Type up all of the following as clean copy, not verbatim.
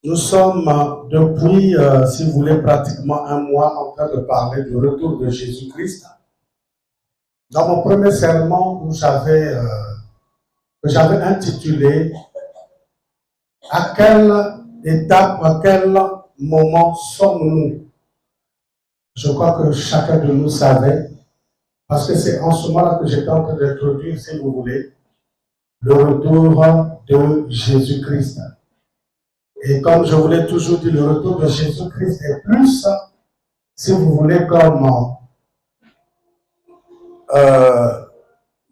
Nous sommes depuis, si vous voulez, pratiquement un mois en train de parler du retour de Jésus-Christ. Dans mon premier sermon, que j'avais intitulé « À quelle étape, à quel moment sommes-nous » Je crois que chacun de nous savait, parce que c'est en ce moment-là que j'étais en train d'introduire, si vous voulez, le retour de Jésus-Christ. Et comme je vous l'ai toujours dit, le retour de Jésus-Christ est plus, si vous voulez, comme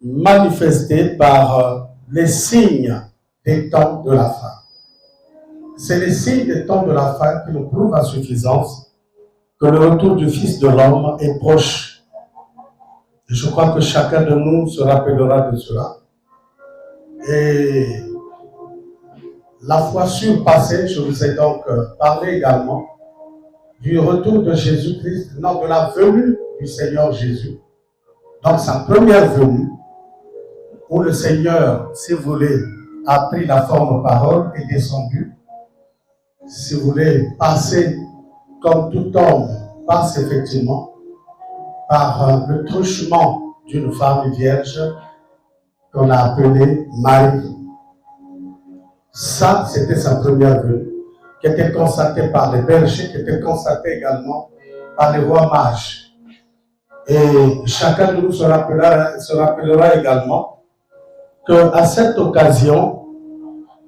manifesté par les signes des temps de la fin. C'est les signes des temps de la fin qui nous prouvent à suffisance que le retour du Fils de l'homme est proche. Et je crois que chacun de nous se rappellera de cela. Et la fois surpassée, je vous ai donc parlé également du retour de Jésus-Christ, non, de la venue du Seigneur Jésus. Donc sa première venue, où le Seigneur, si vous voulez, a pris la forme parole et descendu. Si vous voulez, passer comme tout homme passe effectivement par le truchement d'une femme vierge qu'on a appelée Marie. Ça, c'était sa première venue, qui était constatée par les bergers, qui était constatée également par les rois mages. Et chacun de nous se rappellera également qu'à cette occasion,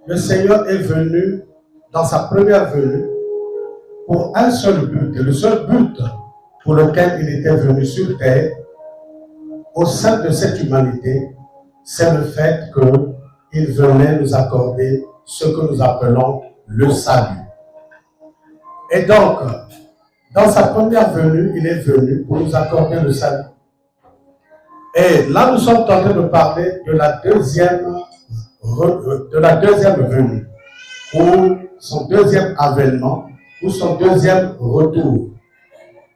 le Seigneur est venu dans sa première venue pour un seul but, et le seul but pour lequel il était venu sur terre, au sein de cette humanité, c'est le fait qu'il venait nous accorder ce que nous appelons le salut. Et donc, dans sa première venue, il est venu pour nous accorder le salut. Et là, nous sommes en train de parler de la deuxième venue, ou son deuxième avènement, ou son deuxième retour.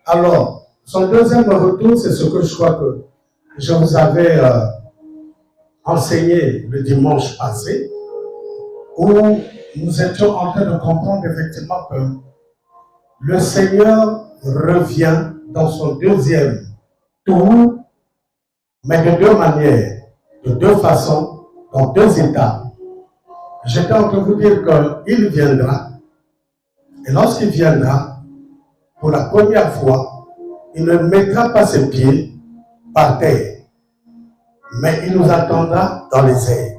Alors, son deuxième retour, c'est ce que je crois que je vous avais enseigné le dimanche passé, où nous étions en train de comprendre effectivement que le Seigneur revient dans son deuxième tour, mais de deux manières, de deux façons, dans deux étapes. J'étais en train de vous dire qu'il viendra, et lorsqu'il viendra, pour la première fois, il ne mettra pas ses pieds par terre, mais il nous attendra dans les airs.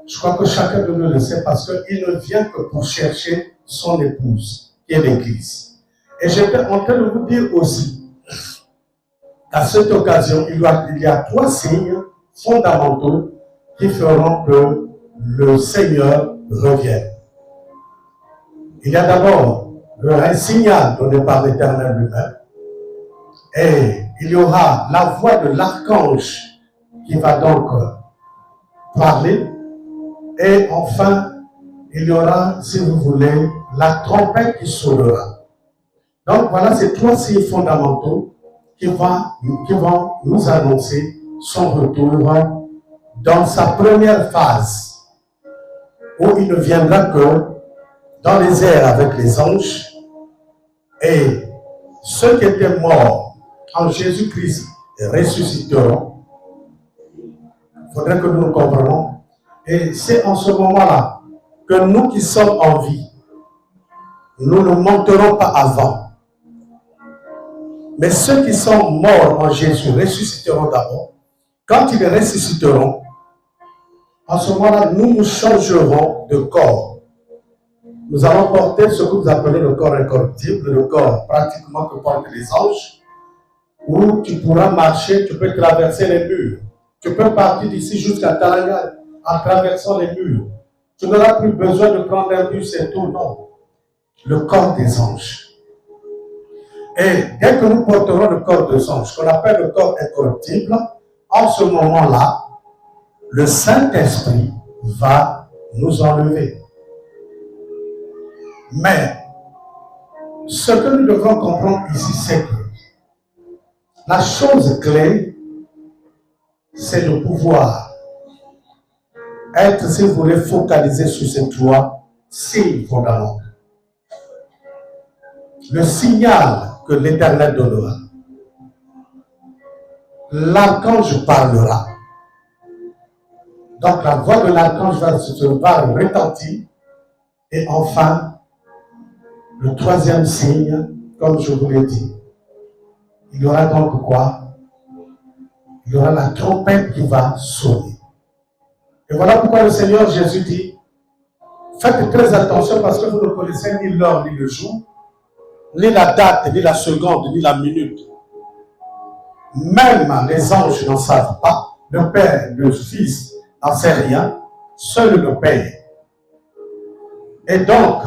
Je crois que chacun de nous le sait parce qu'il ne vient que pour chercher son épouse, qui est l'Église. Et j'étais en train de vous dire aussi qu'à cette occasion, il y a trois signes fondamentaux qui feront que le Seigneur revienne. Il y a d'abord un signal donné par l'Éternel lui-même, et il y aura la voix de l'archange qui va donc parler, et enfin, il y aura, si vous voulez, la trompette qui sonnera. Donc voilà ces trois signes fondamentaux qui vont nous annoncer son retour dans sa première phase, où il ne viendra que dans les airs avec les anges, et ceux qui étaient morts en Jésus-Christ ressusciteront. Il faudrait que nous nous comprenions. Et c'est en ce moment-là que nous qui sommes en vie, nous ne monterons pas avant. Mais ceux qui sont morts en Jésus ressusciteront d'abord. Quand ils ressusciteront, en ce moment-là, nous changerons de corps. Nous allons porter ce que vous appelez le corps incorruptible, le corps pratiquement que portent les anges, où tu pourras marcher, tu peux traverser les murs. Tu peux partir d'ici jusqu'à Talaya en traversant les murs. Tu n'auras plus besoin de prendre un bus et tout, non. Le corps des anges. Et dès que nous porterons le corps des anges, qu'on appelle le corps incorruptible, en ce moment-là, le Saint-Esprit va nous enlever. Mais, ce que nous devons comprendre ici, c'est que la chose clé, c'est de pouvoir être, si vous voulez, focalisé sur ces trois signes fondamentaux. le signal que l'Éternel donnera. L'archange parlera. Donc la voix de l'archange va retentir. Et enfin, le troisième signe, comme je vous l'ai dit, il y aura donc quoi? Il y aura la trompette qui va sonner. Et voilà pourquoi le Seigneur Jésus dit, faites très attention parce que vous ne connaissez ni l'heure, ni le jour, ni la date, ni la seconde, ni la minute. Même les anges n'en savent pas. Le Père, le Fils n'en sait rien. Seul le Père. Et donc,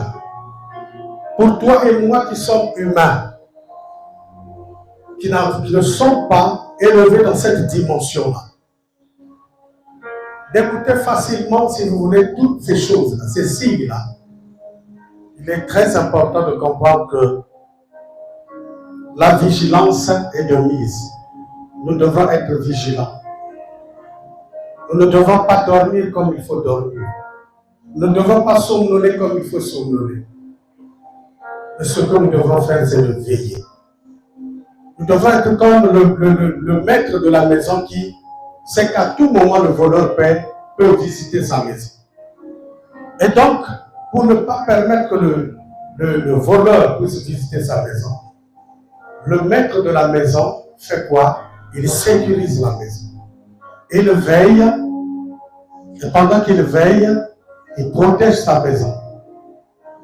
pour toi et moi qui sommes humains, qui ne sont pas élevés dans cette dimension-là, d'écouter facilement, si vous voulez, toutes ces choses-là, ces signes-là, il est très important de comprendre que la vigilance est de mise. Nous devons être vigilants. Nous ne devons pas dormir comme il faut dormir. Nous ne devons pas somnoler comme il faut somnoler. Mais ce que nous devons faire, c'est de veiller. Nous devons être comme le maître de la maison qui sait qu'à tout moment, le voleur peut visiter sa maison. Et donc, pour ne pas permettre que le voleur puisse visiter sa maison, le maître de la maison fait quoi? Il sécurise la maison. Il veille, et pendant qu'il veille, il protège sa maison.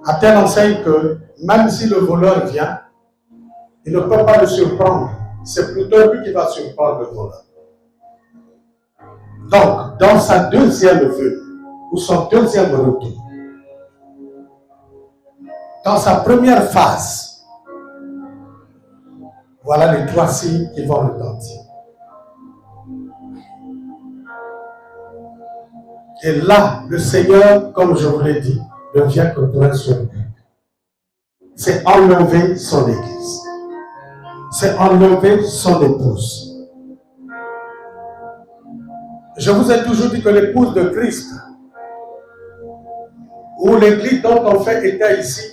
À telle enseigne que même si le voleur vient, il ne peut pas le surprendre. C'est plutôt lui qui va surprendre le voleur. Donc, dans sa deuxième venue, ou son deuxième retour, dans sa première phase, voilà les trois signes qui vont retentir. Et là, le Seigneur, comme je vous l'ai dit, ne vient que pour un seul but. C'est enlever son Église. C'est enlever son épouse. Je vous ai toujours dit que l'épouse de Christ, ou l'église dont on fait état ici,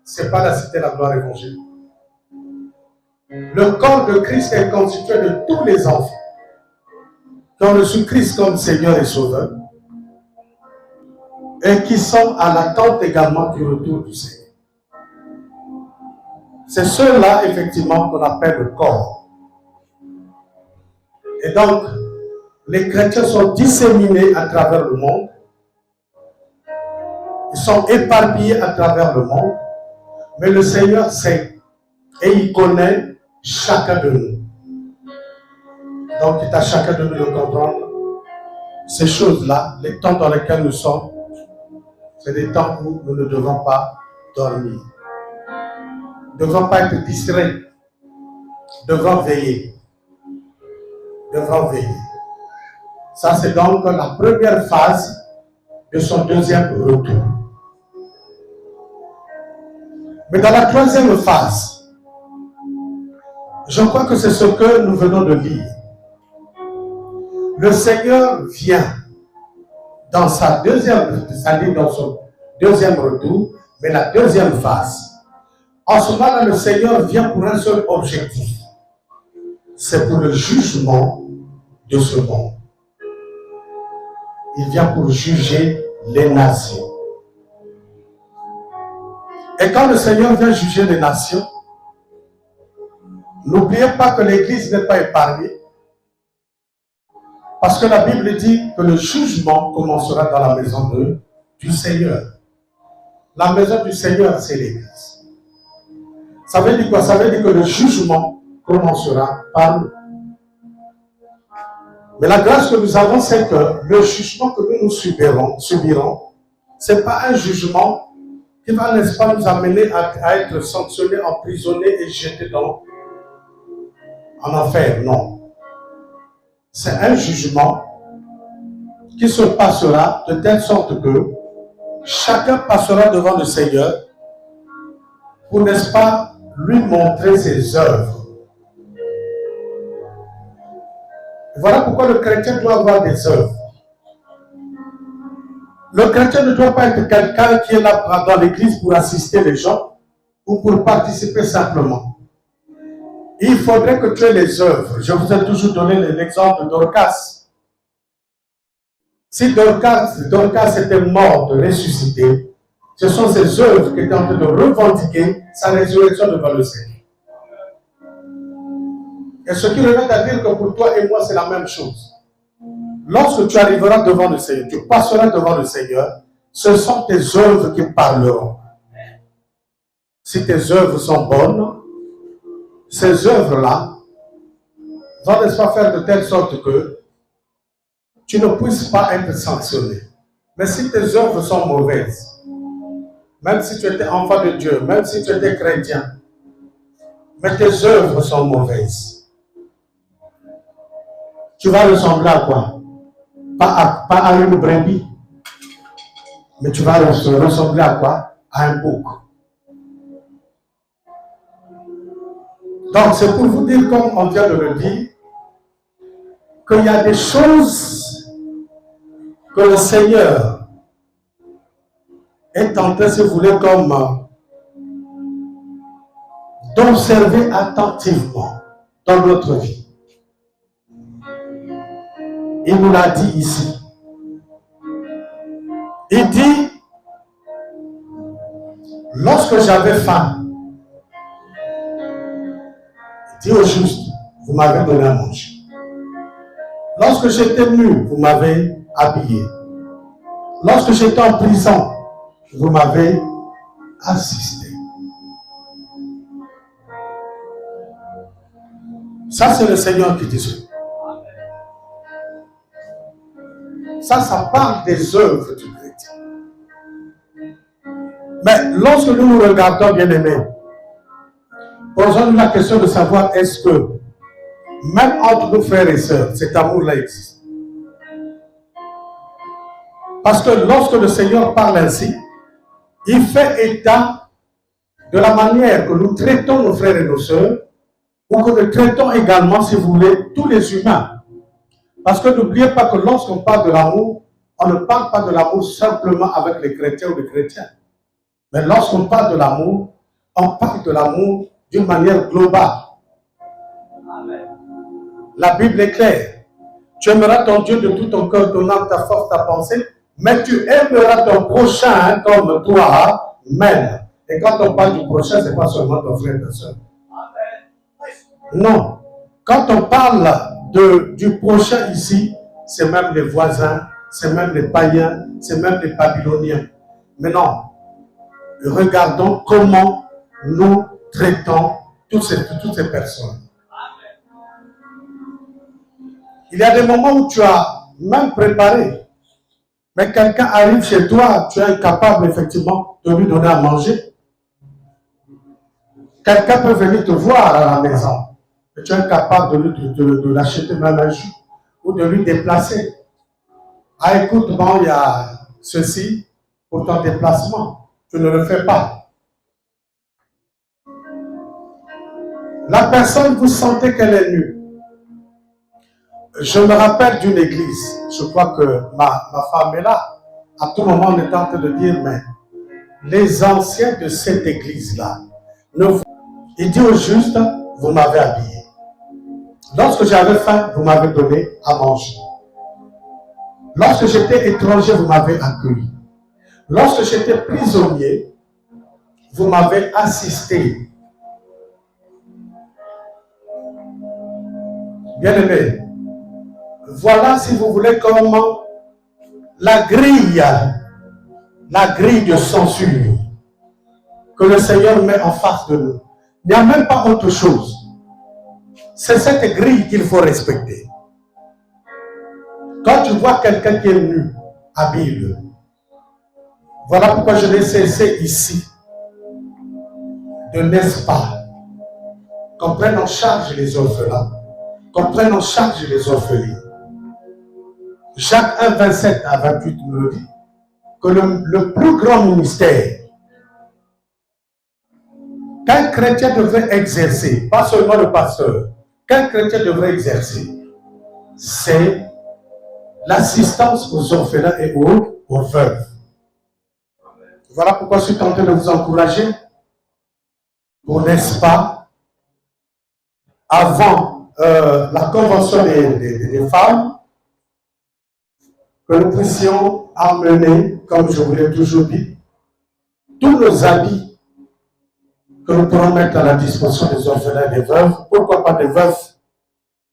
ce n'est pas la cité de la gloire évangélique. Le corps de Christ est constitué de tous les enfants qui ont reçu Christ comme Seigneur et Sauveur et qui sont à l'attente également du retour du Seigneur. C'est ceux-là, effectivement, qu'on appelle le corps. Et donc, les chrétiens sont disséminés à travers le monde. Ils sont éparpillés à travers le monde. Mais le Seigneur sait et il connaît chacun de nous. Donc, il est à chacun de nous de comprendre ces choses-là, les temps dans lesquels nous sommes, c'est des temps où nous ne devons pas dormir. Nous ne devons pas être distraits. Nous devons veiller. Nous devons veiller. Ça, c'est donc la première phase de son deuxième retour. Mais dans la troisième phase, je crois que c'est ce que nous venons de lire. Le Seigneur vient dans sa deuxième, c'est-à-dire dans son deuxième retour, mais la deuxième phase. En ce moment-là, le Seigneur vient pour un seul objectif. C'est pour le jugement de ce monde. Il vient pour juger les nations. Et quand le Seigneur vient juger les nations, n'oubliez pas que l'Église n'est pas épargnée. Parce que la Bible dit que le jugement commencera dans la maison du Seigneur. La maison du Seigneur, c'est l'Église. Ça veut dire quoi? Ça veut dire que le jugement commencera par nous. Mais la grâce que nous avons, c'est que le jugement que nous subirons, ce n'est pas un jugement qui va, n'est-ce pas, nous amener à être sanctionnés, emprisonnés et jetés en enfer. Non. C'est un jugement qui se passera de telle sorte que chacun passera devant le Seigneur pour, n'est-ce pas, lui montrer ses œuvres. Voilà pourquoi le chrétien doit avoir des œuvres. Le chrétien ne doit pas être quelqu'un qui est là dans l'église pour assister les gens ou pour participer simplement. Il faudrait que tu aies les œuvres. Je vous ai toujours donné l'exemple de Dorcas. Si Dorcas était morte, ressuscité, ce sont ses œuvres qui étaient en train de revendiquer sa résurrection devant le Seigneur. Et ce qui revient à dire que pour toi et moi, c'est la même chose. Lorsque tu arriveras devant le Seigneur, tu passeras devant le Seigneur, ce sont tes œuvres qui parleront. Si tes œuvres sont bonnes, ces œuvres-là vont, n'est-ce pas, faire de telle sorte que tu ne puisses pas être sanctionné. Mais si tes œuvres sont mauvaises, même si tu étais enfant de Dieu, même si tu étais chrétien, mais tes œuvres sont mauvaises, tu vas ressembler à quoi? Pas à une brebis, mais tu vas ressembler à quoi? À un bouc. Donc c'est pour vous dire, comme on vient de le dire, qu'il y a des choses que le Seigneur est en train, si vous voulez, comme d'observer attentivement dans notre vie. Il nous l'a dit ici. Il dit, lorsque j'avais faim, il dit au juste, vous m'avez donné à manger. Lorsque j'étais nu, vous m'avez habillé. Lorsque j'étais en prison, vous m'avez assisté. Ça, c'est le Seigneur qui dit ça. Ça parle des œuvres du chrétien. Mais lorsque nous nous regardons, bien-aimés, posons-nous la question de savoir, est-ce que, même entre nos frères et sœurs, cet amour-là existe? Parce que lorsque le Seigneur parle ainsi, il fait état de la manière que nous traitons nos frères et nos sœurs, ou que nous traitons également, si vous voulez, tous les humains. Parce que n'oubliez pas que lorsqu'on parle de l'amour, on ne parle pas de l'amour simplement avec les chrétiens ou les chrétiens. Mais lorsqu'on parle de l'amour, on parle de l'amour d'une manière globale. Amen. La Bible est claire. Tu aimeras ton Dieu de tout ton cœur, ton âme, ta force, ta pensée, mais tu aimeras ton prochain comme toi-même. Et quand on parle du prochain, ce n'est pas seulement ton frère et ta soeur. Non. Quand on parle du prochain ici, c'est même les voisins, c'est même les païens, c'est même les Babyloniens. Mais non, regardons comment nous traitons toutes ces personnes. Il y a des moments où tu as même préparé, mais quelqu'un arrive chez toi, tu es incapable effectivement de lui donner à manger. Quelqu'un peut venir te voir à la maison, et tu es incapable de l'acheter même un jus ou de lui déplacer. Ah, écoute, bon, il y a ceci pour ton déplacement. Tu ne le fais pas. La personne, vous sentez qu'elle est nue. Je me rappelle d'une église. Je crois que ma femme est là. À tout moment, on est en train de dire, mais les anciens de cette église-là, il dit au juste, vous m'avez habillé. Lorsque j'avais faim, vous m'avez donné à manger. Lorsque j'étais étranger, vous m'avez accueilli. Lorsque j'étais prisonnier, vous m'avez assisté. Bien-aimé, voilà, si vous voulez, comment la grille de censure que le Seigneur met en face de nous. Il n'y a même pas autre chose. C'est cette grille qu'il faut respecter. Quand tu vois quelqu'un qui est nu, habille-le. Voilà pourquoi je l'ai cessé ici de n'est-ce pas qu'on prenne en charge les orphelins, qu'on prenne en charge les orphelins. Jacques 1, 27 à 28 nous le dit, que le plus grand ministère qu'un chrétien devrait exercer, pas seulement le pasteur, qu'un chrétien devrait exercer, c'est l'assistance aux orphelins et aux veuves. Voilà pourquoi je suis tenté de vous encourager pour, n'est-ce pas, avant la convention des femmes, que nous puissions amener, comme je vous l'ai toujours dit, tous nos habits que nous pourrons mettre à la disposition des orphelins et des veuves. Pourquoi pas des veuves?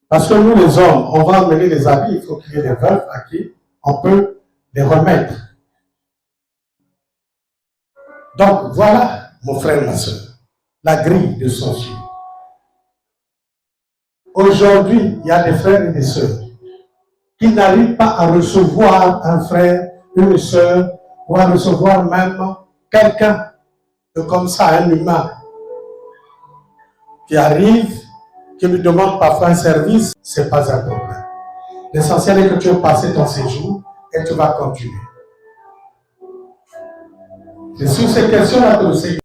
Parce que nous, les hommes, on va amener les habits, il faut qu'il y ait des veuves à qui on peut les remettre. Donc, voilà, mon frère, ma soeur, la grille de sortie. Aujourd'hui, il y a des frères et des sœurs qui n'arrivent pas à recevoir un frère, une sœur, ou à recevoir même quelqu'un comme ça, un humain, qui arrive, qui lui demande parfois un service, ce n'est pas un problème. L'essentiel est que tu aies passé ton séjour et tu vas continuer. C'est sur ces questions-là que le Seigneur